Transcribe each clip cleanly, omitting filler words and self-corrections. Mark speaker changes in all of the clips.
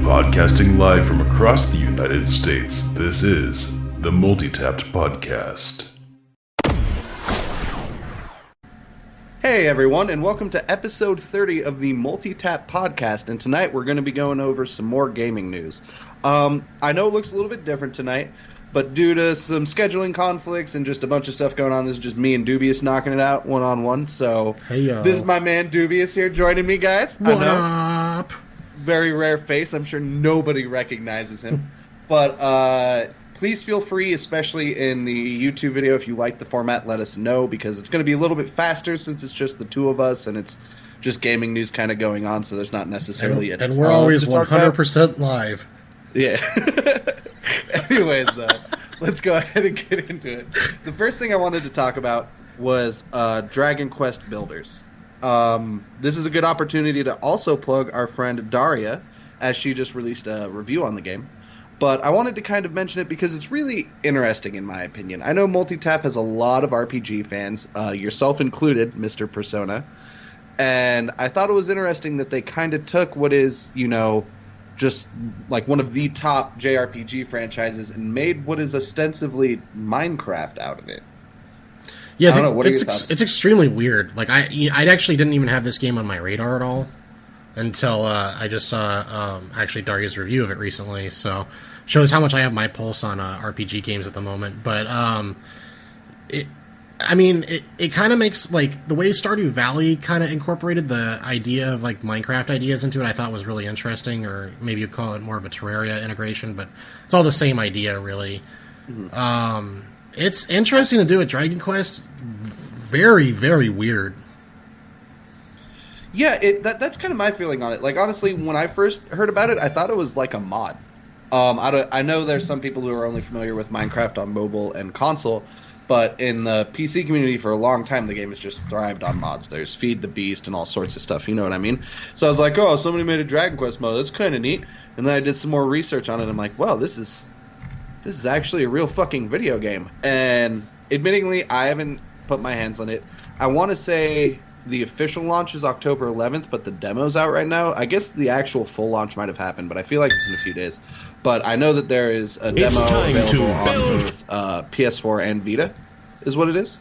Speaker 1: Podcasting live from across the United States, this is the Multitapped Podcast.
Speaker 2: Hey everyone, and welcome to episode 30 of the Multitapped Podcast, and tonight we're going to be going over some more gaming news. I know it looks a little bit different tonight, but due to some scheduling conflicts and just a bunch of stuff going on, this is just me and Dubious knocking it out one-on-one, so this is my man Dubious here joining me, guys.
Speaker 3: What up?
Speaker 2: Very rare face, I'm sure nobody recognizes him, but please feel free, especially in the YouTube video, if you like the format, let us know, because it's going to be a little bit faster since it's just the two of us, and it's just gaming news kind of going on, so there's not necessarily
Speaker 3: and we're always 100% live.
Speaker 2: Yeah. Anyways, let's go ahead and get into it. The first thing I wanted to talk about was Dragon Quest Builders. This is a good opportunity to also plug our friend Daria, as she just released a review on the game. But I wanted to kind of mention it because it's really interesting in my opinion. I know Multitap has a lot of RPG fans, yourself included, Mr. Persona. And I thought it was interesting that they kind of took what is, you know, just like one of the top JRPG franchises and made what is ostensibly Minecraft out of it.
Speaker 3: Yeah, I don't know. What are your thoughts? It's extremely weird. Like I actually didn't even have this game on my radar at all until I just saw actually Daria's review of it recently. So shows how much I have my pulse on RPG games at the moment. But it kind of makes, like, the way Stardew Valley kind of incorporated the idea of, like, Minecraft ideas into it, I thought was really interesting, or maybe you'd call it more of a Terraria integration, but it's all the same idea, really. Mm-hmm. It's interesting to do at Dragon Quest. Very, very weird.
Speaker 2: Yeah, that's kind of my feeling on it. Like, honestly, when I first heard about it, I thought it was like a mod. I know there's some people who are only familiar with Minecraft on mobile and console, but in the PC community for a long time, the game has just thrived on mods. There's Feed the Beast and all sorts of stuff, you know what I mean? So I was like, oh, somebody made a Dragon Quest mod. That's kind of neat. And then I did some more research on it, and I'm like, well, this is actually a real fucking video game. And admittingly, I haven't put my hands on it. I want to say the official launch is October 11th, but the demo's out right now. I guess the actual full launch might have happened, but I feel like it's in a few days. But I know that there is a demo available on both PS4 and Vita, is what it is.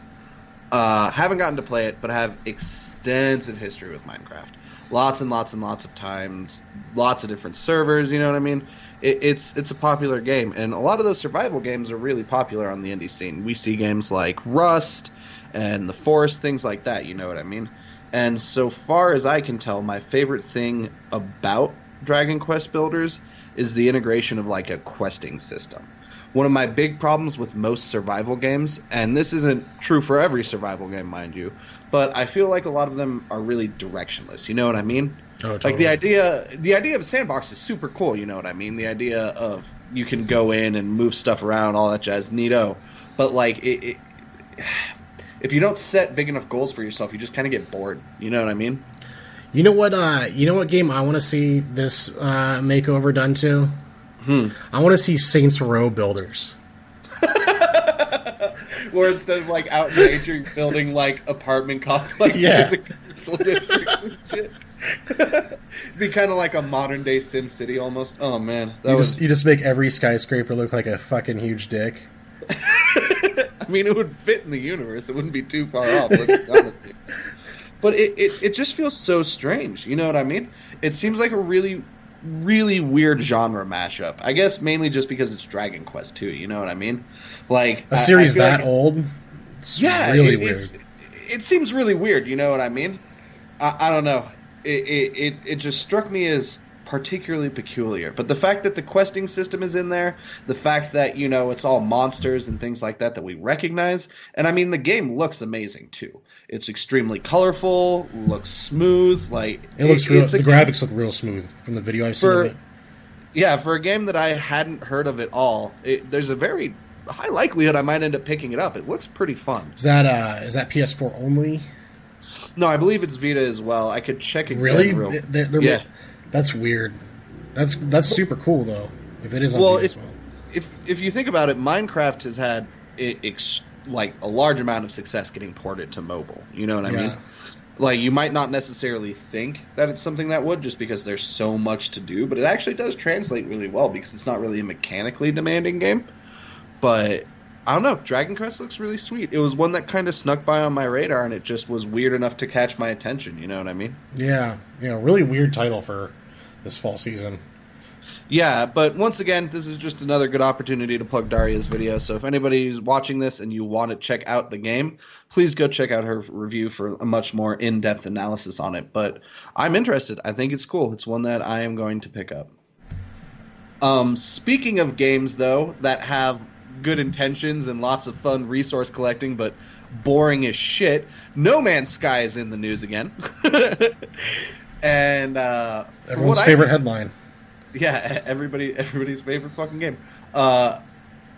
Speaker 2: Haven't gotten to play it, but I have extensive history with Minecraft. Lots and lots and lots of times, lots of different servers, you know what I mean? It's a popular game, and a lot of those survival games are really popular on the indie scene. We see games like Rust and The Forest, things like that, you know what I mean? And so far as I can tell, my favorite thing about Dragon Quest Builders is the integration of, like, a questing system. One of my big problems with most survival games, and this isn't true for every survival game, mind you, but I feel like a lot of them are really directionless, you know what I mean? Oh, totally. Like, the idea of a sandbox is super cool, you know what I mean? The idea of you can go in and move stuff around, all that jazz, neato. But, like, if you don't set big enough goals for yourself, you just kind of get bored. You know what I mean?
Speaker 3: You know what game I want to see this makeover done to? I want to see Saints Row Builders.
Speaker 2: Where instead of, like, out in nature, you're building, like, apartment complexes and commercial districts and shit. It'd be kind of like a modern-day Sim City almost. Oh, man.
Speaker 3: You just make every skyscraper look like a fucking huge dick.
Speaker 2: I mean, it would fit in the universe. It wouldn't be too far off, let's be honest. But it just feels so strange. You know what I mean? It seems like a really, really weird genre mashup. I guess mainly just because it's Dragon Quest 2. You know what I mean? Like
Speaker 3: a series that old? It's really weird.
Speaker 2: It seems really weird. You know what I mean? I don't know. It just struck me as particularly peculiar. But the fact that the questing system is in there, the fact that, you know, it's all monsters and things like that we recognize, and I mean, the game looks amazing too. It's extremely colorful, looks smooth, like
Speaker 3: it looks real. The graphics look real smooth from the video I've seen of it.
Speaker 2: Yeah, for a game that I hadn't heard of at all, there's a very high likelihood I might end up picking it up. It looks pretty fun.
Speaker 3: Is that PS4 only?
Speaker 2: No, I believe it's Vita as well. I could check it.
Speaker 3: Really? Yeah. That's weird. That's super cool though. If it is on Vita as well.
Speaker 2: If you think about it, Minecraft has had like a large amount of success getting ported to mobile. You know what I mean? Like, you might not necessarily think that it's something that would, just because there's so much to do, but it actually does translate really well because it's not really a mechanically demanding game. But I don't know, Dragon Quest looks really sweet. It was one that kind of snuck by on my radar, and it just was weird enough to catch my attention, you know what I mean?
Speaker 3: Yeah, really weird title for this fall season.
Speaker 2: Yeah, but once again, this is just another good opportunity to plug Daria's video. So if anybody's watching this and you want to check out the game, please go check out her review for a much more in-depth analysis on it. But I'm interested. I think it's cool. It's one that I am going to pick up. Speaking of games, though, that have good intentions and lots of fun resource collecting, but boring as shit, No Man's Sky is in the news again. And
Speaker 3: everyone's favorite headline.
Speaker 2: Yeah, everybody's favorite fucking game.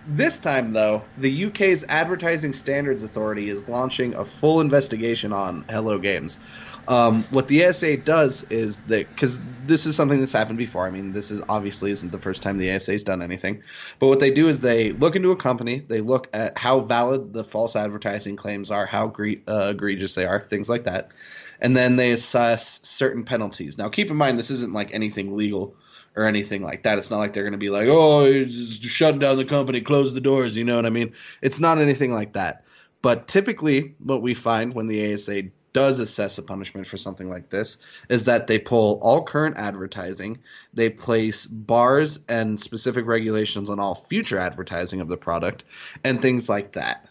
Speaker 2: This time, though, the UK's Advertising Standards Authority is launching a full investigation on Hello Games. What the ASA does is that, because this is something that's happened before. I mean, this is obviously isn't the first time the ASA's done anything. But what they do is they look into a company, they look at how valid the false advertising claims are, how egregious they are, things like that. And then they assess certain penalties. Now, keep in mind, this isn't like anything legal or anything like that. It's not like they're going to be like, oh, just shut down the company, close the doors, you know what I mean? It's not anything like that. But typically what we find when the ASA does assess a punishment for something like this is that they pull all current advertising, they place bars and specific regulations on all future advertising of the product, and things like that.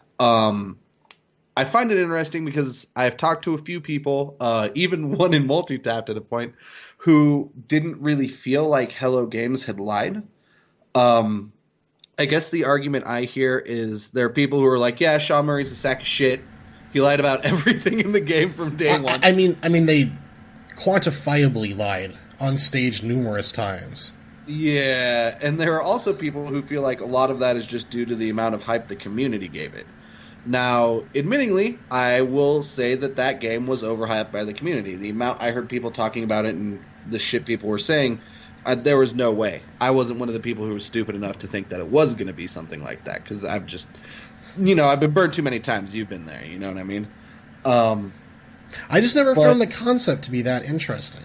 Speaker 2: I find it interesting because I've talked to a few people, even one in Multitapped at a point, who didn't really feel like Hello Games had lied. I guess the argument I hear is there are people who are like, yeah, Sean Murray's a sack of shit. He lied about everything in the game from day one.
Speaker 3: I mean, they quantifiably lied on stage numerous times.
Speaker 2: Yeah, and there are also people who feel like a lot of that is just due to the amount of hype the community gave it. Now, admittingly, I will say that game was overhyped by the community. The amount I heard people talking about it and the shit people were saying, there was no way. I wasn't one of the people who was stupid enough to think that it was going to be something like that, because I've just, I've been burned too many times. You've been there, you know what I mean?
Speaker 3: I just never found the concept to be that interesting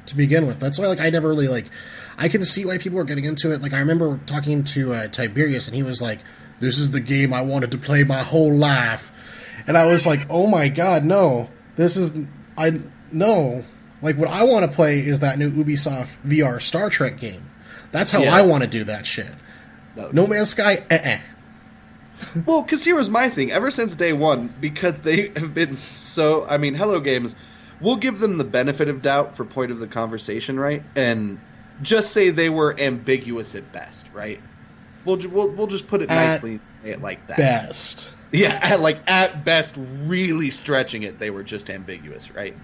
Speaker 3: to begin with. That's why, I never really, I can see why people were getting into it. I remember talking to Tiberius, and he was like, this is the game I wanted to play my whole life. And I was like, oh my god, no. No. What I want to play is that new Ubisoft VR Star Trek game. That's how I want to do that shit. No Man's Sky,
Speaker 2: Well, because here was my thing. Ever since day one, because they have been so... I mean, Hello Games, we'll give them the benefit of doubt for point of the conversation, right? And just say they were ambiguous at best, right? We'll just put it nicely and say it like that.
Speaker 3: Best.
Speaker 2: Yeah, at best, really stretching it, they were just ambiguous, right?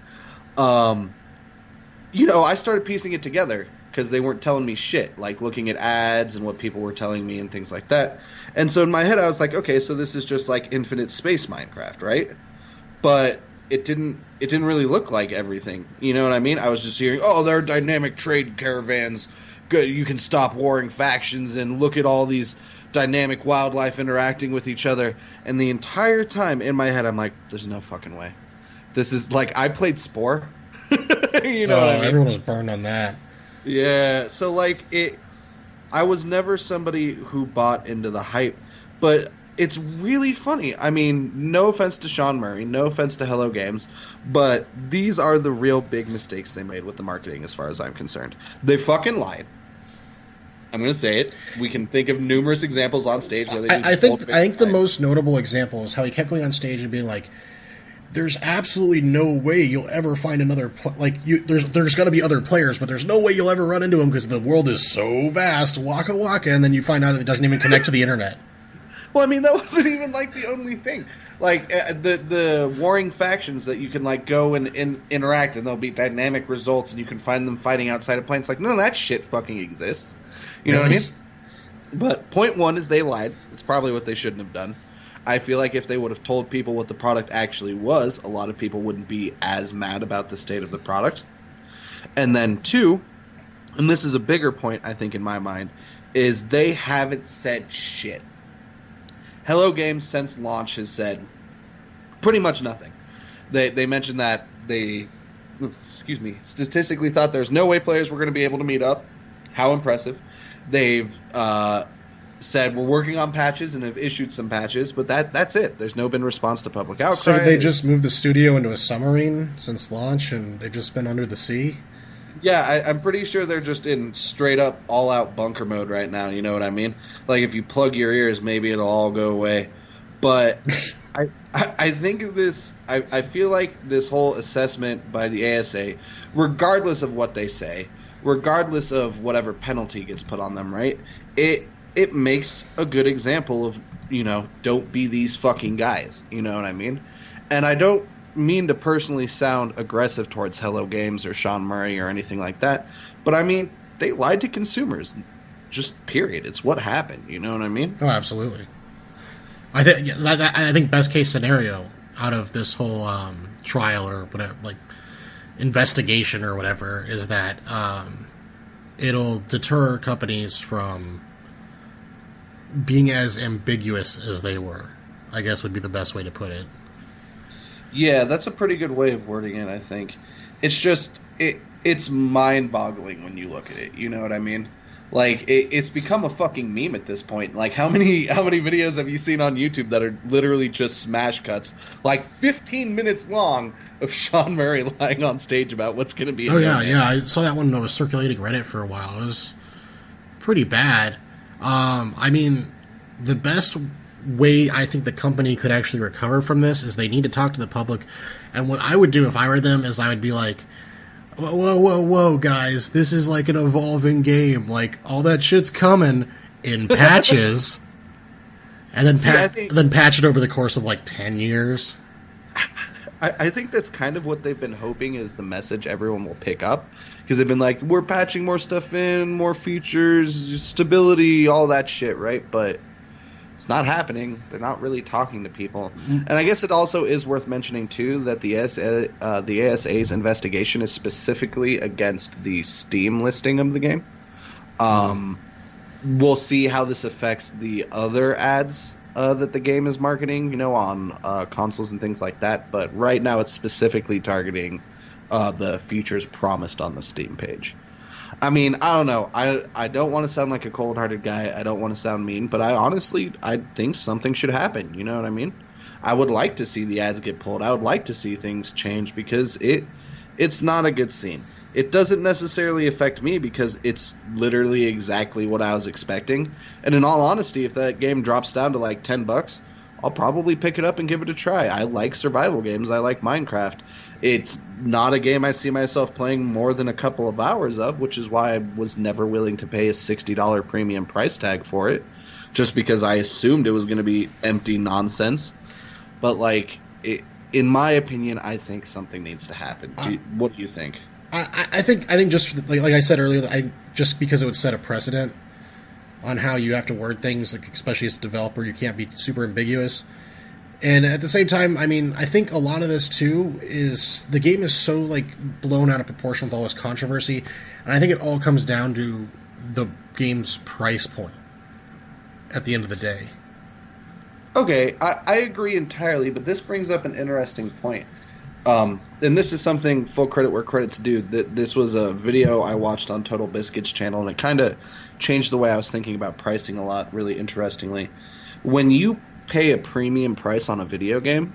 Speaker 2: I started piecing it together because they weren't telling me shit, looking at ads and what people were telling me and things like that. And so in my head, I was like, okay, so this is just like Infinite Space Minecraft, right? But it didn't really look like everything. You know what I mean? I was just hearing, oh, there are dynamic trade caravans. Good, you can stop warring factions and look at all these dynamic wildlife interacting with each other. And the entire time in my head, I'm like, there's no fucking way. This is I played Spore. You know what I mean?
Speaker 3: Everyone was burned on that.
Speaker 2: Yeah, so I was never somebody who bought into the hype, but it's really funny. I mean, no offense to Sean Murray, no offense to Hello Games, but these are the real big mistakes they made with the marketing as far as I'm concerned. They fucking lied. I'm going to say it. We can think of numerous examples on stage where they just
Speaker 3: I think the most notable example is how he kept going on stage and being like, there's absolutely no way you'll ever find another... there's going to be other players, but there's no way you'll ever run into them because the world is so vast, waka waka, and then you find out it doesn't even connect to the internet.
Speaker 2: Well, I mean, that wasn't even the only thing. The warring factions that you can go and interact, and there'll be dynamic results, and you can find them fighting outside of planes. None of that shit fucking exists. You know what I mean? But point one is they lied. It's probably what they shouldn't have done. I feel like if they would have told people what the product actually was, a lot of people wouldn't be as mad about the state of the product. And then two, and this is a bigger point, I think, in my mind, is they haven't said shit. Hello Games, since launch, has said pretty much nothing. They mentioned that they, statistically thought there's no way players were going to be able to meet up. How impressive. They've said we're working on patches and have issued some patches, but that's it. There's no been response to public outcry.
Speaker 3: So did they just move the studio into a submarine since launch, and they've just been under the sea?
Speaker 2: Yeah, I'm pretty sure they're just in straight up all out bunker mode right now. You know what I mean? Like if you plug your ears, maybe it'll all go away. But I think this. I feel like this whole assessment by the ASA, regardless of what they say, regardless of whatever penalty gets put on them, right? It makes a good example of, don't be these fucking guys. You know what I mean? And I don't mean to personally sound aggressive towards Hello Games or Sean Murray or anything like that, but I mean, they lied to consumers. Just period. It's what happened. You know what I mean?
Speaker 3: Oh, absolutely. I think best case scenario out of this whole trial or whatever, like investigation or whatever, is that it'll deter companies from being as ambiguous as they were, I guess would be the best way to put it.
Speaker 2: Yeah, that's a pretty good way of wording it, I think. It's just, it's mind-boggling when you look at it, you know what I mean? Like, it's become a fucking meme at this point. Like, how many videos have you seen on YouTube that are literally just smash cuts, like 15 minutes long, of Sean Murray lying on stage about what's going to be in
Speaker 3: yeah, I saw that one that was circulating Reddit for a while. It was pretty bad. I mean, the best way I think the company could actually recover from this is they need to talk to the public. And what I would do if I were them is I would be like, whoa, guys, this is like an evolving game. Like, all that shit's coming in patches. And then, then patch it over the course of like 10 years.
Speaker 2: I think that's kind of what they've been hoping is the message everyone will pick up. Because they've been like, we're patching more stuff in, more features, stability, all that shit, right? But it's not happening. They're not really talking to people. And I guess it also is worth mentioning, too, that the ASA's investigation is specifically against the Steam listing of the game. We'll see how this affects the other ads that the game is marketing, on consoles and things like that. But right now it's specifically targeting the features promised on the Steam page. I mean, I don't know. I don't want to sound like a cold-hearted guy. I don't want to sound mean, but I think something should happen. You know what I mean? I would like to see the ads get pulled. I would like to see things change because it's not a good scene. It doesn't necessarily affect me because it's literally exactly what I was expecting. And in all honesty, if that game drops down to like $10, I'll probably pick it up and give it a try. I like survival games. I like Minecraft. It's not a game I see myself playing more than a couple of hours of, which is why I was never willing to pay a $60 premium price tag for it, just because I assumed it was going to be empty nonsense. But, in my opinion, I think something needs to happen. What do you think?
Speaker 3: I think just like I said earlier, just because it would set a precedent on how you have to word things, like especially as a developer, you can't be super ambiguous. And at the same time, I mean, I think a lot of this too is the game is so blown out of proportion with all this controversy, and I think it all comes down to the game's price point at the end of the day.
Speaker 2: Okay, I agree entirely, but this brings up an interesting point. And this is something, full credit where credit's due. This was a video I watched on Total Biscuit's channel, and it kind of changed the way I was thinking about pricing a lot, really interestingly. When you pay a premium price on a video game,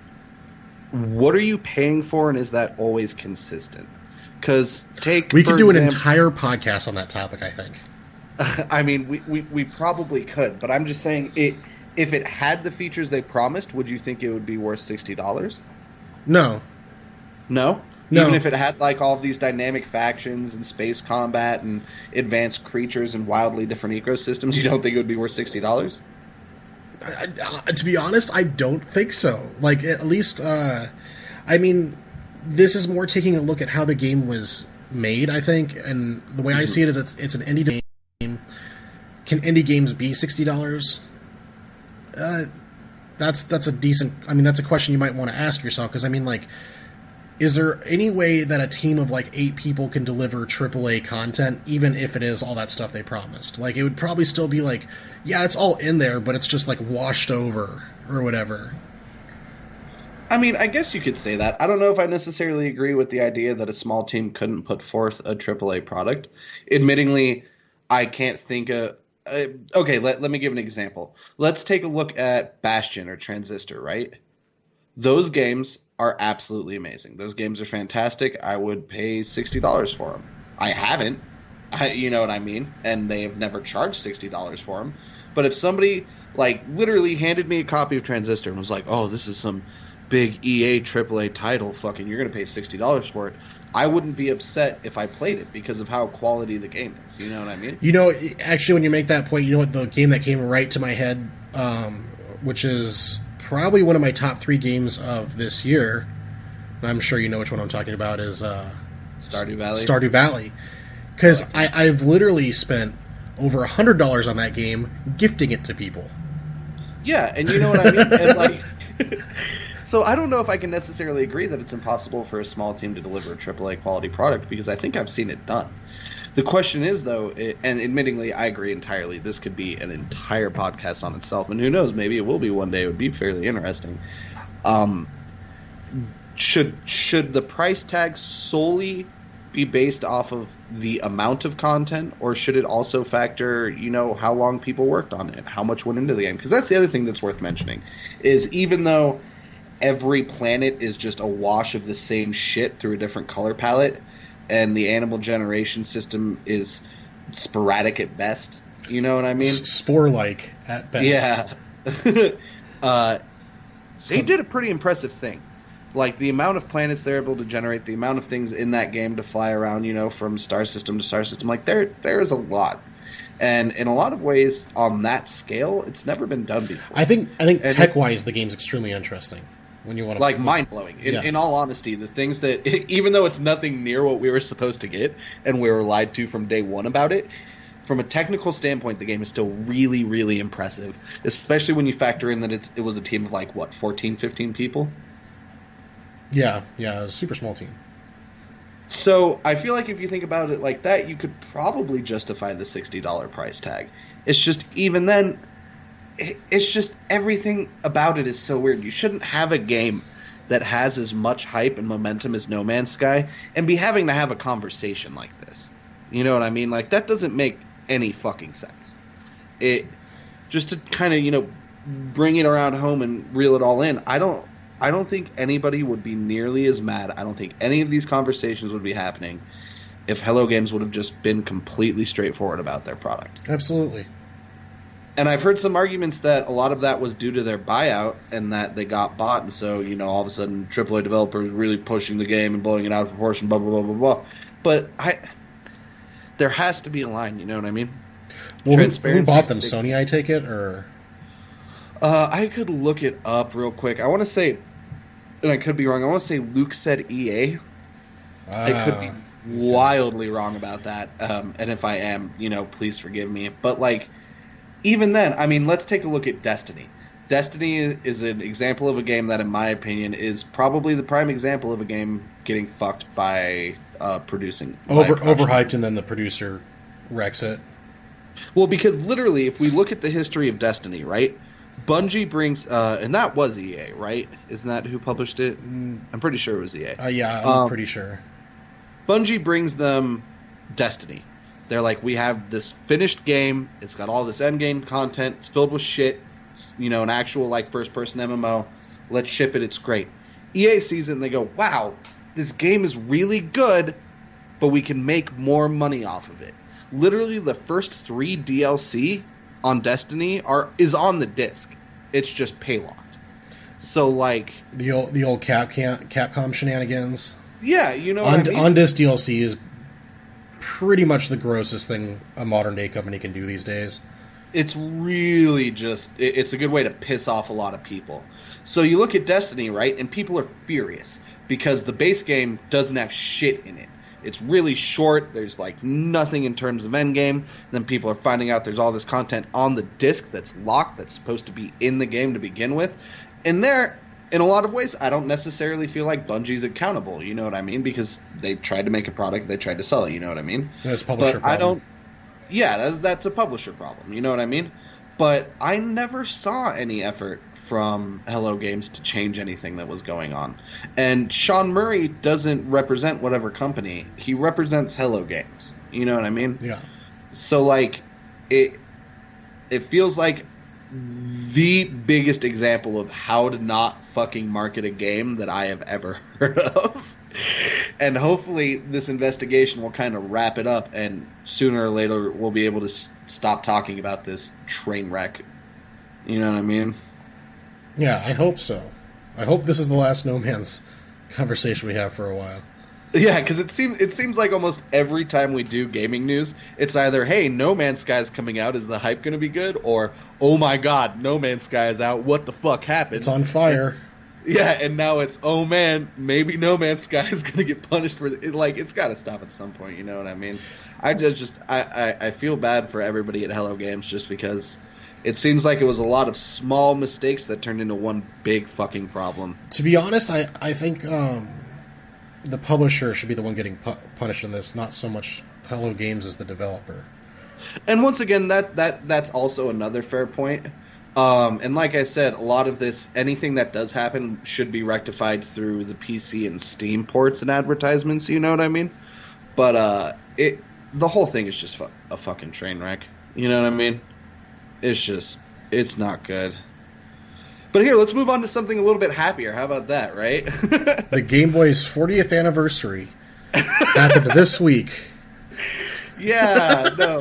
Speaker 2: what are you paying for, and is that always consistent? Because we
Speaker 3: could do an entire podcast on that topic, I think.
Speaker 2: I mean, we probably could, but I'm just saying, if it had the features they promised, would you think it would be worth $60?
Speaker 3: No.
Speaker 2: No?
Speaker 3: No.
Speaker 2: Even if it had all of these dynamic factions and space combat and advanced creatures and wildly different ecosystems, you don't think it would be worth $60?
Speaker 3: To be honest, I don't think so. At least, I mean, this is more taking a look at how the game was made, I think, and the way I see it is it's an indie game. Can indie games be $60? That's a decent... I mean, that's a question you might want to ask yourself, because, I mean, is there any way that a team of 8 people can deliver AAA content, even if it is all that stuff they promised? It would probably still be yeah, it's all in there, but it's just washed over or whatever.
Speaker 2: I mean, I guess you could say that. I don't know if I necessarily agree with the idea that a small team couldn't put forth a AAA product. Admittingly, I can't think of... okay, let me give an example. Let's take a look at Bastion or Transistor, right? Those games are absolutely amazing. Those games are fantastic. I would pay $60 for them. I haven't. You know what I mean? And they have never charged $60 for them. But if somebody, like, literally handed me a copy of Transistor and was like, oh, this is some big EA AAA title, fucking, you're going to pay $60 for it, I wouldn't be upset if I played it because of how quality the game is. You know what I mean?
Speaker 3: You know, actually, when you make that point, you know what, the game that came right to my head, which is probably one of my top 3 games of this year, and I'm sure you know which one I'm talking about, is
Speaker 2: Stardew Valley.
Speaker 3: Stardew Valley. Because I've literally spent over $100 on that game gifting it to people.
Speaker 2: Yeah, and you know what I mean? And like... So I don't know if I can necessarily agree that it's impossible for a small team to deliver a AAA quality product, because I think I've seen it done. The question is, though, and admittingly, I agree entirely, this could be an entire podcast on itself, and who knows, maybe it will be one day. It would be fairly interesting. Should the price tag solely be based off of the amount of content, or should it also factor, you know, how long people worked on it, how much went into the game? Because that's the other thing that's worth mentioning, is even though every planet is just a wash of the same shit through a different color palette, and the animal generation system is sporadic at best. You know what I mean?
Speaker 3: Spore-like at best.
Speaker 2: Yeah. They did a pretty impressive thing. Like, the amount of planets they're able to generate, the amount of things in that game to fly around, you know, from star system to star system, like, there is a lot. And in a lot of ways, on that scale, it's never been done before.
Speaker 3: I think tech-wise, the game's extremely interesting. When you want to,
Speaker 2: like, mind-blowing. In all honesty, the things that, even though it's nothing near what we were supposed to get, and we were lied to from day one about it, from a technical standpoint, the game is still really, really impressive. Especially when you factor in that it was a team of, like, what, 14, 15 people?
Speaker 3: Yeah, it was a super small team.
Speaker 2: So, I feel like if you think about it like that, you could probably justify the $60 price tag. It's just, even then... It's just everything about it is so weird. You shouldn't have a game that has as much hype and momentum as No Man's Sky and be having to have a conversation like this. You know what I mean? Like, that doesn't make any fucking sense. It just to kind of, you know, bring it around home and reel it all in. I don't think anybody would be nearly as mad. I don't think any of these conversations would be happening if Hello Games would have just been completely straightforward about their product.
Speaker 3: Absolutely.
Speaker 2: And I've heard some arguments that a lot of that was due to their buyout and that they got bought. And so, you know, all of a sudden AAA developers really pushing the game and blowing it out of proportion, blah, blah, blah, blah, blah. But there has to be a line, you know what I mean?
Speaker 3: Well, who bought them? Sony, I take it? Or
Speaker 2: I could look it up real quick. I want to say, and I could be wrong, I want to say Luke said EA. I could be wildly wrong about that. And if I am, you know, please forgive me. But, like... Even then, I mean, let's take a look at Destiny. Destiny is an example of a game that, in my opinion, is probably the prime example of a game getting fucked by producing.
Speaker 3: Overhyped, and then the producer wrecks it.
Speaker 2: Well, because literally, if we look at the history of Destiny, right? Bungie brings... and that was EA, right? Isn't that who published it? I'm pretty sure it was EA.
Speaker 3: Yeah, I'm pretty sure.
Speaker 2: Bungie brings them Destiny. They're like, we have this finished game. It's got all this endgame content. It's filled with shit. It's, you know, an actual, like, first-person MMO. Let's ship it. It's great. EA sees it and they go, wow, this game is really good, but we can make more money off of it. Literally, the first 3 DLC on Destiny is on the disc. It's just pay-locked. So, like...
Speaker 3: The old Capcom shenanigans.
Speaker 2: Yeah, you know what I mean?
Speaker 3: On-disc DLC is... pretty much the grossest thing a modern day company can do these days.
Speaker 2: It's really just... It's a good way to piss off a lot of people. So you look at Destiny, right? And people are furious because the base game doesn't have shit in it. It's really short. There's like nothing in terms of endgame. Then people are finding out there's all this content on the disc that's locked, that's supposed to be in the game to begin with. And there... In a lot of ways, I don't necessarily feel like Bungie's accountable, you know what I mean? Because they tried to make a product, they tried to sell it, you know what I mean?
Speaker 3: That's a publisher problem.
Speaker 2: Yeah, that's a publisher problem, you know what I mean? But I never saw any effort from Hello Games to change anything that was going on. And Sean Murray doesn't represent whatever company. He represents Hello Games. You know what I mean?
Speaker 3: Yeah.
Speaker 2: So, like, it feels like the biggest example of how to not fucking market a game that I have ever heard of. And hopefully this investigation will kind of wrap it up, and sooner or later we'll be able to stop talking about this train wreck. You know what I mean?
Speaker 3: Yeah, I hope so. I hope this is the last No Man's conversation we have for a while.
Speaker 2: Yeah, because it seems like almost every time we do gaming news, it's either, hey, No Man's Sky is coming out, is the hype going to be good? Or, oh my god, No Man's Sky is out, what the fuck happened?
Speaker 3: It's on fire.
Speaker 2: Yeah, and now it's, oh man, maybe No Man's Sky is going to get punished for it. Like, it's got to stop at some point, you know what I mean? I feel bad for everybody at Hello Games just because it seems like it was a lot of small mistakes that turned into one big fucking problem.
Speaker 3: To be honest, I think the publisher should be the one getting punished in this, not so much Hello Games as the developer.
Speaker 2: And once again, that's also another fair point. And like I said, a lot of this, anything that does happen should be rectified through the PC and Steam ports and advertisements, you know what I mean? But the whole thing is just a fucking train wreck. You know what I mean? It's not good. But here, let's move on to something a little bit happier. How about that, right?
Speaker 3: The Game Boy's 40th anniversary happened this week.
Speaker 2: Yeah, no.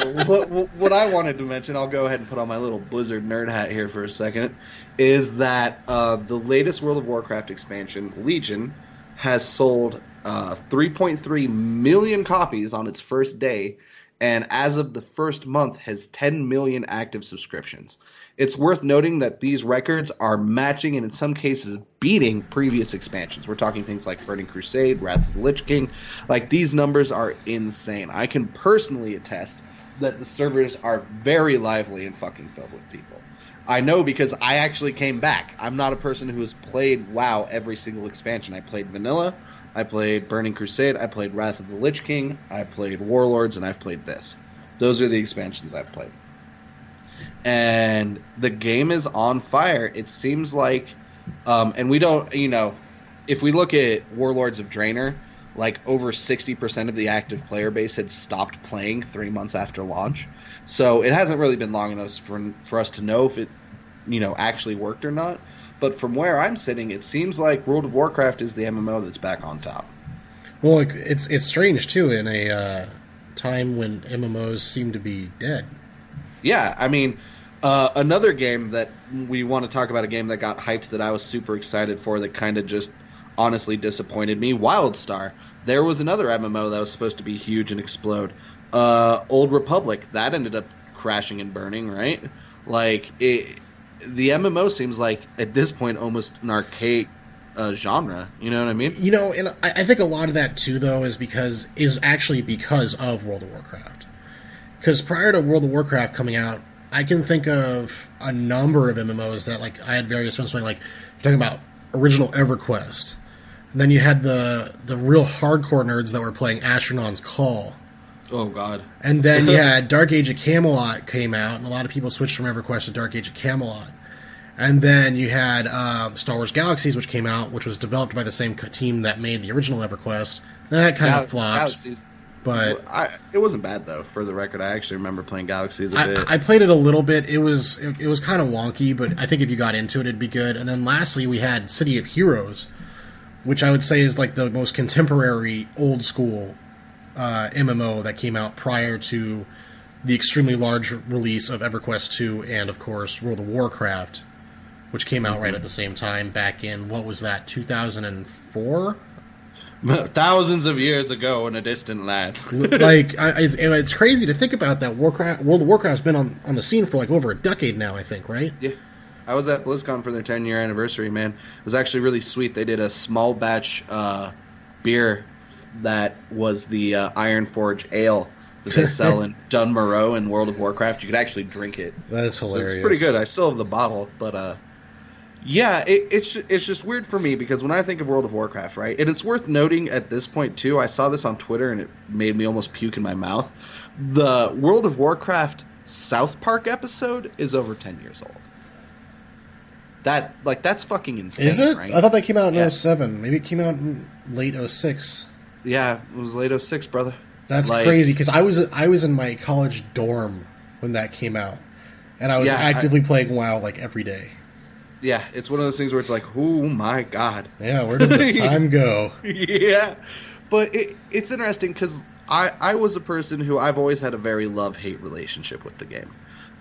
Speaker 2: What I wanted to mention, I'll go ahead and put on my little Blizzard nerd hat here for a second, is that the latest World of Warcraft expansion, Legion, has sold 3.3 million copies on its first day, and as of the first month has 10 million active subscriptions. It's worth noting that these records are matching and in some cases beating previous expansions. We're talking things like Burning Crusade, Wrath of the Lich King. Like, these numbers are insane. I can personally attest that the servers are very lively and fucking filled with people. I know because I actually came back. I'm not a person who has played WoW every single expansion. I played Vanilla, I played Burning Crusade, I played Wrath of the Lich King, I played Warlords, and I've played this. Those are the expansions I've played. And the game is on fire. It seems like, and we don't, if we look at Warlords of Draenor, like over 60% of the active player base had stopped playing 3 months after launch. So it hasn't really been long enough for us to know if it, actually worked or not. But from where I'm sitting, it seems like World of Warcraft is the MMO that's back on top.
Speaker 3: Well, it's strange, too, in a time when MMOs seem to be dead. Yeah,
Speaker 2: I mean, another game that we want to talk about, a game that got hyped that I was super excited for that kind of just honestly disappointed me, WildStar. There was another MMO that was supposed to be huge and explode. Old Republic, that ended up crashing and burning, right? Like, the MMO seems like, at this point, almost an archaic genre. You know what I mean?
Speaker 3: And I think a lot of that, too, though, is actually because of World of Warcraft. Because prior to World of Warcraft coming out, I can think of a number of MMOs that, like, I had various ones playing, like, you're talking about original EverQuest. And then you had the real hardcore nerds that were playing Astronaut's Call.
Speaker 2: Oh, God.
Speaker 3: And then, Dark Age of Camelot came out, and a lot of people switched from EverQuest to Dark Age of Camelot. And then you had Star Wars Galaxies, which came out, which was developed by the same team that made the original EverQuest. And that kind of flopped.
Speaker 2: Galaxies. But it wasn't bad, though, for the record. I actually remember playing Galaxies a bit.
Speaker 3: I played it a little bit. It was kind of wonky, but I think if you got into it, it'd be good. And then lastly, we had City of Heroes, which I would say is like the most contemporary, old-school MMO that came out prior to the extremely large release of EverQuest 2 and, of course, World of Warcraft, which came out right at the same time back in, what was that, 2004?
Speaker 2: Thousands of years ago in a distant land.
Speaker 3: It's crazy to think about that. World of Warcraft's been on the scene for like over a decade now, I think, right?
Speaker 2: Yeah. I was at BlizzCon for their 10-year anniversary, man. It was actually really sweet. They did a small batch beer that was the Ironforge Ale that they sell in Dunmoreau in World of Warcraft. You could actually drink it.
Speaker 3: That's hilarious.
Speaker 2: So it's pretty good. I still have the bottle, but yeah, it's just weird for me because when I think of World of Warcraft, right, and it's worth noting at this point too, I saw this on Twitter and it made me almost puke in my mouth. The World of Warcraft South Park episode is over 10 years old. That's fucking insane.
Speaker 3: Is it?
Speaker 2: Right?
Speaker 3: I thought that came out in 07. Maybe it came out in late 06.
Speaker 2: Yeah, it was late 06, brother.
Speaker 3: That's crazy, because I was in my college dorm when that came out, and I was actively playing WoW like every day.
Speaker 2: Yeah, it's one of those things where it's like, oh my god.
Speaker 3: Yeah, where does the time go?
Speaker 2: Yeah, but it's interesting because I was a person who I've always had a very love-hate relationship with the game.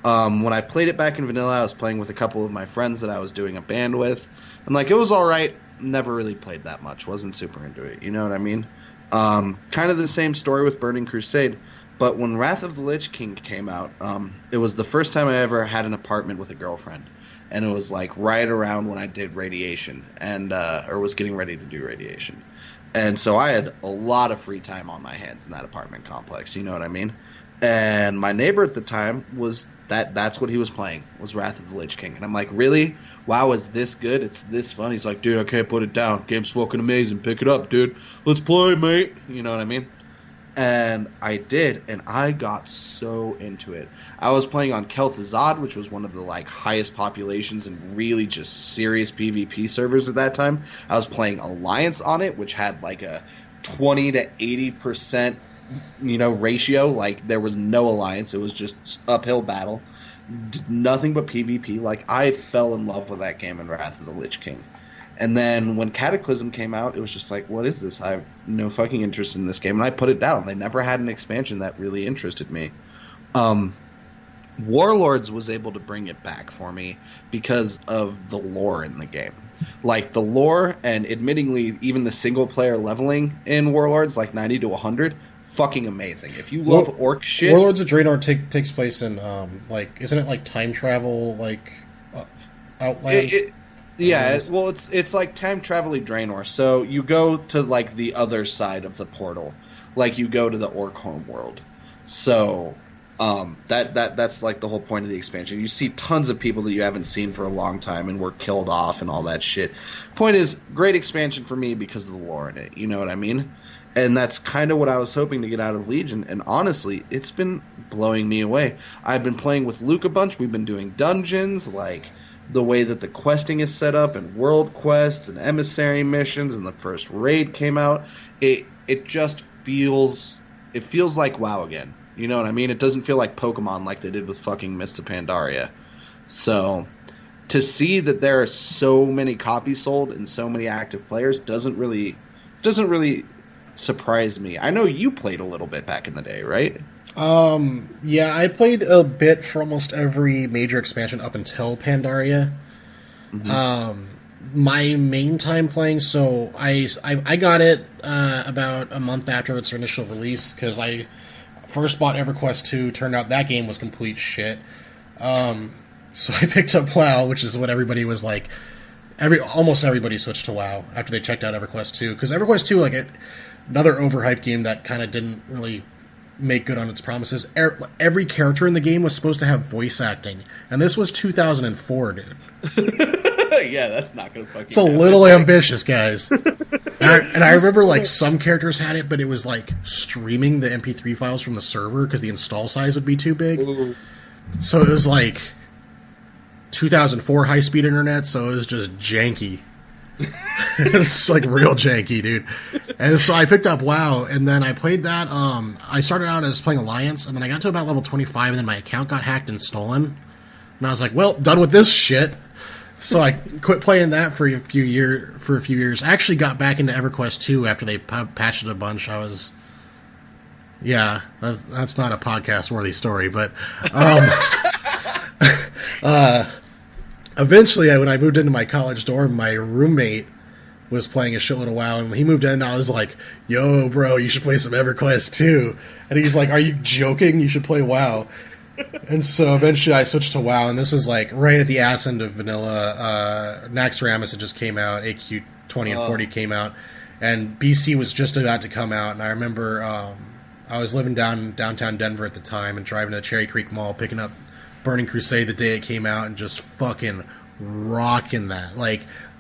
Speaker 2: When I played it back in vanilla, I was playing with a couple of my friends that I was doing a band with, and like it was all right. Never really played that much. Wasn't super into it. You know what I mean? Kind of the same story with Burning Crusade, but when Wrath of the Lich King came out, it was the first time I ever had an apartment with a girlfriend, and it was like right around when I did Radiation, and or was getting ready to do Radiation, and so I had a lot of free time on my hands in that apartment complex. You know what I mean? And my neighbor at the time that's what he was playing, was Wrath of the Lich King, and I'm like, really? WoW is this good? It's this fun? He's like, dude, I can't put it down. Game's fucking amazing. Pick it up, dude. Let's play, mate. You know what I mean? And I did, and I got so into it. I was playing on Kel'Thuzad, which was one of the like highest populations and really just serious PvP servers at that time. I was playing Alliance on it, which had like a 20 to 80%, ratio. Like there was no Alliance. It was just uphill battle. Nothing but PvP. Like I fell in love with that game in Wrath of the Lich King. And then when Cataclysm came out, it was just like, what is this? I have no fucking interest in this game. And I put it down. They never had an expansion that really interested me. Warlords was able to bring it back for me because of the lore in the game. Like the lore, and admittingly, even the single player leveling in Warlords, like 90 to 100, fucking amazing. If you love orc shit,
Speaker 3: Warlords of Draenor takes place in isn't it like time travel, like Outland?
Speaker 2: It's like time traveling Draenor. So you go to like the other side of the portal, like you go to the orc homeworld. So that's like the whole point of the expansion. You see tons of people that you haven't seen for a long time and were killed off and all that shit. Point is, great expansion for me because of the lore in it. You know what I mean? And that's kind of what I was hoping to get out of Legion. And honestly, it's been blowing me away. I've been playing with Luke a bunch. We've been doing dungeons, like the way that the questing is set up, and world quests and emissary missions, and the first raid came out. It just feels like WoW again. You know what I mean? It doesn't feel like Pokemon like they did with fucking Mists of Pandaria. So to see that there are so many copies sold and so many active players doesn't really surprise me. I know you played a little bit back in the day, right?
Speaker 3: Yeah, I played a bit for almost every major expansion up until Pandaria. Mm-hmm. My main time playing, so I got it about a month after its initial release, because I first bought EverQuest 2, turned out that game was complete shit. So I picked up WoW, which is what everybody was like. Almost everybody switched to WoW after they checked out EverQuest 2, because EverQuest 2, another overhyped game that kind of didn't really make good on its promises. Every character in the game was supposed to have voice acting, and this was 2004, dude.
Speaker 2: Yeah, that's not gonna fucking.
Speaker 3: It's a little ambitious, guys. and I remember some characters had it, but it was streaming the MP3 files from the server because the install size would be too big. Ooh. So it was 2004 high-speed internet, so it was just janky. It's real janky, dude. And so I picked up WoW, and then I played that. I started out as playing Alliance, and then I got to about level 25, and then my account got hacked and stolen. And I was like, well, done with this shit. So I quit playing that for a few years. I actually got back into EverQuest 2 after they patched it a bunch. Yeah, that's not a podcast-worthy story, but eventually, when I moved into my college dorm, my roommate was playing a shitload of WoW, and when he moved in, I was like, yo, bro, you should play some EverQuest 2. And he's like, are you joking? You should play WoW. And so eventually I switched to WoW, and this was right at the ass end of vanilla. Naxxramas had just came out, AQ 20 and 40 came out, and BC was just about to come out. And I remember I was living downtown Denver at the time and driving to Cherry Creek Mall, picking up Burning Crusade the day it came out, and just fucking rocking that.